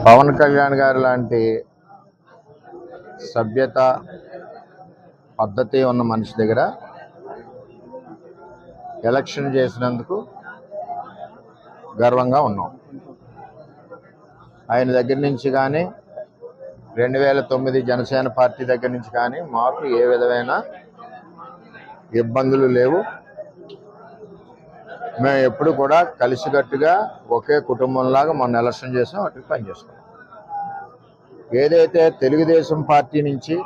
పవన్ కళ్యాణ్ గారు లాంటి సభ్యత పద్ధతి ఉన్న మనిషి దగ్గర ఎలక్షన్ చేసినందుకు గర్వంగా ఉన్నాం. ఆయన దగ్గర నుంచి కానీ 2009 జనసేన పార్టీ దగ్గర నుంచి కానీ మాకు ఏ విధమైన ఇబ్బందులు లేవు. మేము ఎప్పుడు కూడా కలిసికట్టుగా ఒకే కుటుంబంలాగా మొన్న ఎలక్షన్ చేసాం, అటు పనిచేస్తాం. ఏదైతే తెలుగుదేశం పార్టీ నుంచి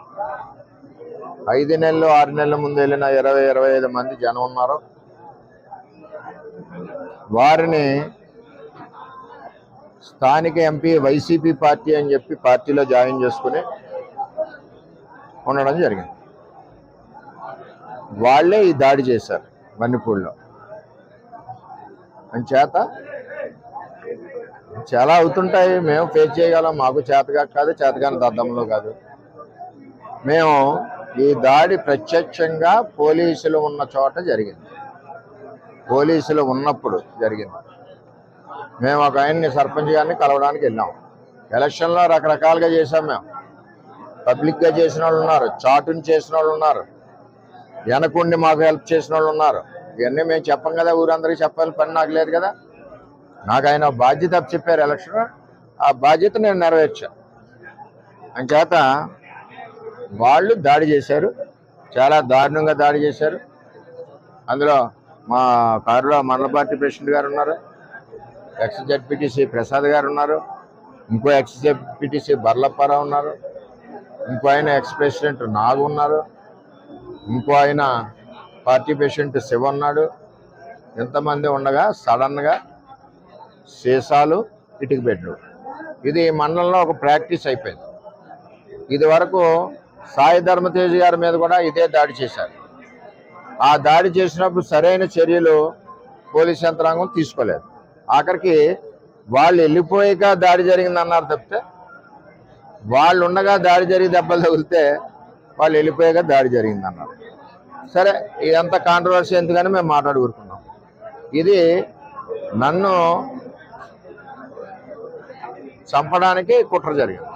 5 నెలలు 6 నెలల ముందు వెళ్ళిన 20-25 మంది జనం ఉన్నారో వారిని స్థానిక ఎంపీ వైసీపీ పార్టీ అని చెప్పి పార్టీలో జాయిన్ చేసుకుని ఉండడం జరిగింది. వాళ్ళే ఈ దాడి చేశారు వన్నిపూడిలో. చేత చాలా అవుతుంటాయి, మేము ఫేస్ చేయగలం. మాకు చేతగా కాదు, చేతగాని దద్దంలో కాదు. మేము ఈ దాడి ప్రత్యక్షంగా పోలీసులు ఉన్న చోట జరిగింది, పోలీసులు ఉన్నప్పుడు జరిగింది. మేము ఒక ఆయన్ని సర్పంచ్ గారిని కలవడానికి వెళ్ళాం. ఎలక్షన్లో రకరకాలుగా చేసాం. మేము పబ్లిక్గా చేసిన వాళ్ళు ఉన్నారు, చాటుని చేసిన వాళ్ళు ఉన్నారు, వెనకుండి మాకు హెల్ప్ చేసిన వాళ్ళు ఉన్నారు. ఇవన్నీ మేము చెప్పం కదా, ఊరందరికీ చెప్పాలి పని నాకు లేదు కదా. నాకు ఆయన బాధ్యత చెప్పారు ఎలక్షన్, ఆ బాధ్యత నేను నెరవేర్చా. అంచేత వాళ్ళు దాడి చేశారు, చాలా దారుణంగా దాడి చేశారు. అందులో మా కారులో మండల పార్టీ ప్రెసిడెంట్ గారు ఉన్నారు, ఎక్స్ జెడ్పీటీసీ ప్రసాద్ గారు ఉన్నారు, ఇంకో ఎక్స్ జెడ్పీటీసీ బర్లప్పారావు ఉన్నారు, ఇంకో ఆయన ఎక్స్ ప్రెసిడెంట్ నాగు ఉన్నారు, ఇంకో ఆయన పార్టీ ప్రెసిడెంట్ శివ ఉన్నాడు. ఎంతమంది ఉండగా సడన్గా సీసాలు, ఇటుక బెడ్లు, ఇది మండలంలో ఒక ప్రాక్టీస్ అయిపోయింది. ఇది వరకు సాయి ధర్మతేజ్ గారి మీద కూడా ఇదే దాడి చేశారు. ఆ దాడి చేసినప్పుడు సరైన చర్యలు పోలీస్ యంత్రాంగం తీసుకోలేదు. ఆఖరికి వాళ్ళు వెళ్ళిపోయాక దాడి జరిగిందన్నారు తప్పితే, వాళ్ళు ఉండగా దాడి జరిగి దెబ్బలు తగిలితే వాళ్ళు వెళ్ళిపోయాక దాడి జరిగిందన్నారు. సరే, ఇదంతా కాంట్రవర్సీ ఎందుకని మేము మాట్లాడుకుంటున్నాం. ఇది నన్ను చంపడానికి కుట్ర జరిగింది.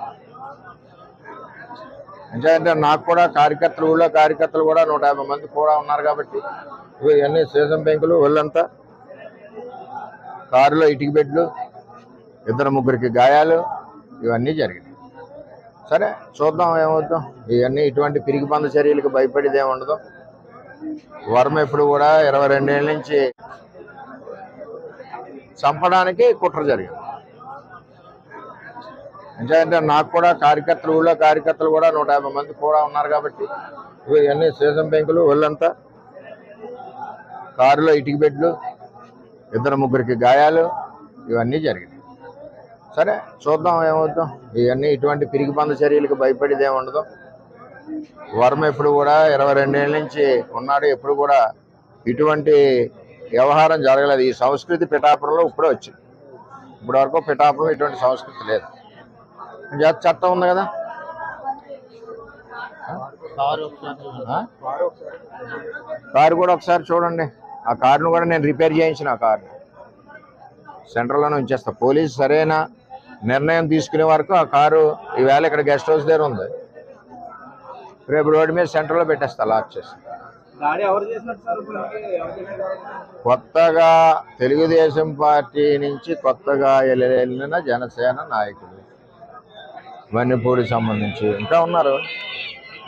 ఎందుకంటే నాకు కూడా కార్యకర్తలు, ఊళ్ళో కార్యకర్తలు కూడా 150 మంది కూడా ఉన్నారు కాబట్టి ఇవన్నీ సీసం పెంకులు, ఒళ్ళంతా కారులో ఇటుక బెడ్లు, 2-3 గాయాలు, ఇవన్నీ జరిగినాయి. సరే చూద్దాం ఏమవుతాం. ఇవన్నీ ఇటువంటి పిరికి పంద చర్యలకు భయపడేది ఏమి ఉండదు. వర్మ ఎప్పుడు కూడా 22 ఏళ్ళ నుంచి చంపడానికి కుట్ర జరిగింది. ఎందుకంటే నాకు కూడా కార్యకర్తలు, ఊళ్ళో కార్యకర్తలు కూడా 150 మంది కూడా ఉన్నారు కాబట్టి ఇవన్నీ సీసం పెంకులు, ఒళ్ళంతా కారులో ఇటుక బెడ్లు, 2-3 గాయాలు, ఇవన్నీ జరిగినాయి. సరే చూద్దాం ఏమవుతాం. ఇవన్నీ ఇటువంటి పిరికి పంద చర్యలకు భయపడేది ఏమి ఉండదు. వర్మ ఎప్పుడు కూడా 22 ఏళ్ళ నుంచి ఉన్నాడు, ఎప్పుడు కూడా ఇటువంటి వ్యవహారం జరగలేదు. ఈ సంస్కృతి పిఠాపురంలో ఇప్పుడే వచ్చింది. ఇప్పటి వరకు పిఠాపురంలో ఇటువంటి సంస్కృతి లేదు. చట్టం ఉంది కదా. కారు కూడా ఒకసారి చూడండి. ఆ కారును కూడా నేను రిపేర్ చేయించిన, ఆ కారుని సెంటర్లోనే ఉంచేస్తా. పోలీసు సరైన నిర్ణయం తీసుకునే వరకు ఆ కారు ఈవేళ ఇక్కడ గెస్ట్ హౌస్ దగ్గర ఉంది, రేపు రోడ్డు మీద సెంటర్లో పెట్టేస్తా లాక్ చేసి. కొత్తగా తెలుగుదేశం పార్టీ నుంచి కొత్తగా వెళ్ళిన జనసేన నాయకులు వన్నిపూడికి సంబంధించి ఇంకా ఉన్నారు.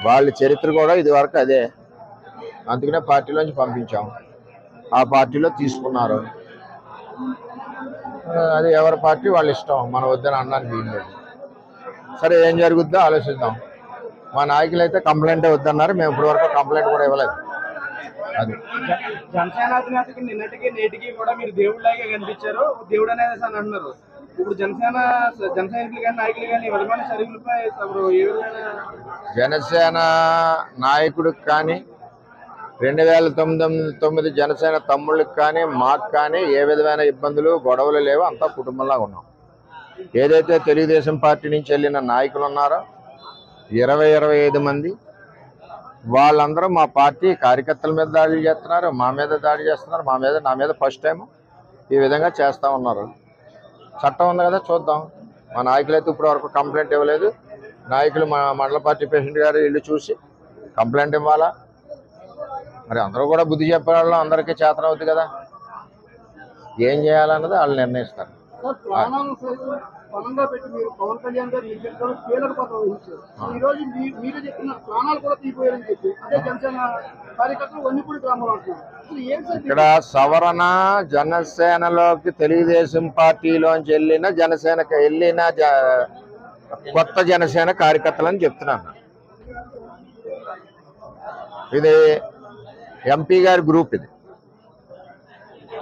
వాళ్ళ చరిత్ర కూడా ఇది వరకు అదే, అందుకనే పార్టీలోంచి పంపించాం. ఆ పార్టీలో తీసుకున్నారు, అది ఎవరి పార్టీ వాళ్ళ ఇష్టం, మనం వద్దని అనడానికి వీల్లేదు. సరే ఏం జరుగుద్దో ఆలోచిద్దాం. మా నాయకులు అయితే కంప్లైంట్ వద్దన్నారు, మేము ఇప్పటి వరకు కంప్లైంట్ కూడా ఇవ్వలేదు. అది జనసేన అధినేతకి నిన్నటికి నేటికి కూడా మీరు దేవుడిలాగే కనిపించారు, దేవుడు అనేది అని అంటున్నారు. ఇప్పుడు జనసేన సైనికులు కానీ నాయకులు కానీ విధమైన చర్యలపై జనసేన నాయకుడికి కానీ 2009 జనసేన తమ్ముళ్ళకి కానీ మాకు కానీ ఏ విధమైన ఇబ్బందులు గొడవలు లేవు, అంతా కుటుంబంలా ఉన్నాం. ఏదైతే తెలుగుదేశం పార్టీ నుంచి వెళ్ళిన నాయకులు ఉన్నారో 20-25 మంది, వాళ్ళందరూ మా పార్టీ కార్యకర్తల మీద దాడులు చేస్తున్నారు, మా మీద దాడి చేస్తున్నారు. నా మీద ఫస్ట్ టైం ఈ విధంగా చేస్తూ ఉన్నారు. చట్టం ఉంది కదా, చూద్దాం. మా నాయకులు అయితే ఇప్పటి వరకు కంప్లైంట్ ఇవ్వలేదు. నాయకులు మా మండల పార్టీ ప్రెసిడెంట్ గారు ఇల్లు చూసి కంప్లైంట్ ఇవ్వాలా. మరి అందరూ కూడా బుద్ధి చెప్పేవాళ్ళం, అందరికీ చేతన అవుతుంది కదా. ఏం చేయాలన్నది వాళ్ళు నిర్ణయిస్తారు. బలంగా పెట్టి మీరు పవన్ కళ్యాణ్ గారు నిజంగా కీలక పాత్ర వహించారు. ఈ రోజు మీరు చెప్పిన ప్రాణాలు కూడా తీపోయారని చెప్పి అదే జనసేన కార్యకర్తలు వన్నిపూడి గ్రామంలో అంటున్నారు. ఇక్కడ సవరణ జనసేనలోకి తెలుగుదేశం పార్టీలోంచి వెళ్ళిన జనసేనకి వెళ్ళిన కొత్త జనసేన కార్యకర్తలని చెప్తున్నాను. ఇది ఎంపీ గారి గ్రూప్. ఇది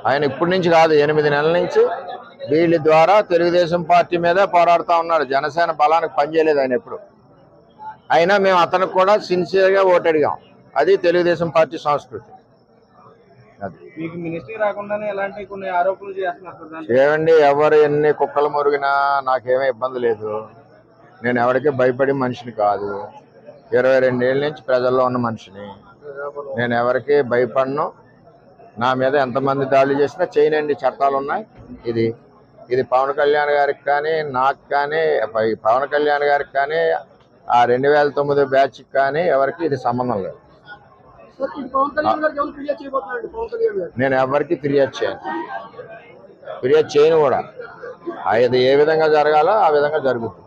ఆయన ఇప్పటి నుంచి కాదు, 8 నెలల నుంచి వీళ్ళ ద్వారా తెలుగుదేశం పార్టీ మీద పోరాడుతూ ఉన్నాడు. జనసేన బలానికి పనిచేయలేదు ఆయన ఎప్పుడు. అయినా మేము అతనికి కూడా సిన్సియర్గా ఓటు అడిగాం. అది తెలుగుదేశం పార్టీ సంస్కృతి. మీకు మినిస్ట్రీ రాకుండానే ఎలాంటి కొన్ని ఆరోపణలు చేస్తున్నారు. ఏమండి, ఎవరు ఎన్ని కుక్కలు మురిగినా నాకేమీ ఇబ్బంది లేదు. నేను ఎవరికి భయపడే మనిషిని కాదు. 22 ఏళ్ళ నుంచి ప్రజల్లో ఉన్న మనిషిని. నేను ఎవరికి భయపడను. నా మీద ఎంతమంది దాడులు చేసినా చేయనండి, చట్టాలు ఉన్నాయి. ఇది పవన్ కళ్యాణ్ గారికి కానీ, నాకు కానీ, పవన్ కళ్యాణ్ గారికి కానీ, ఆ 2009 బ్యాచ్కి కానీ ఎవరికి ఇది సంబంధం లేదు. నేను ఎవరికి ఫిర్యాదు చేయను కూడా. అది ఏ విధంగా జరగాలో ఆ విధంగా జరుగుతుంది.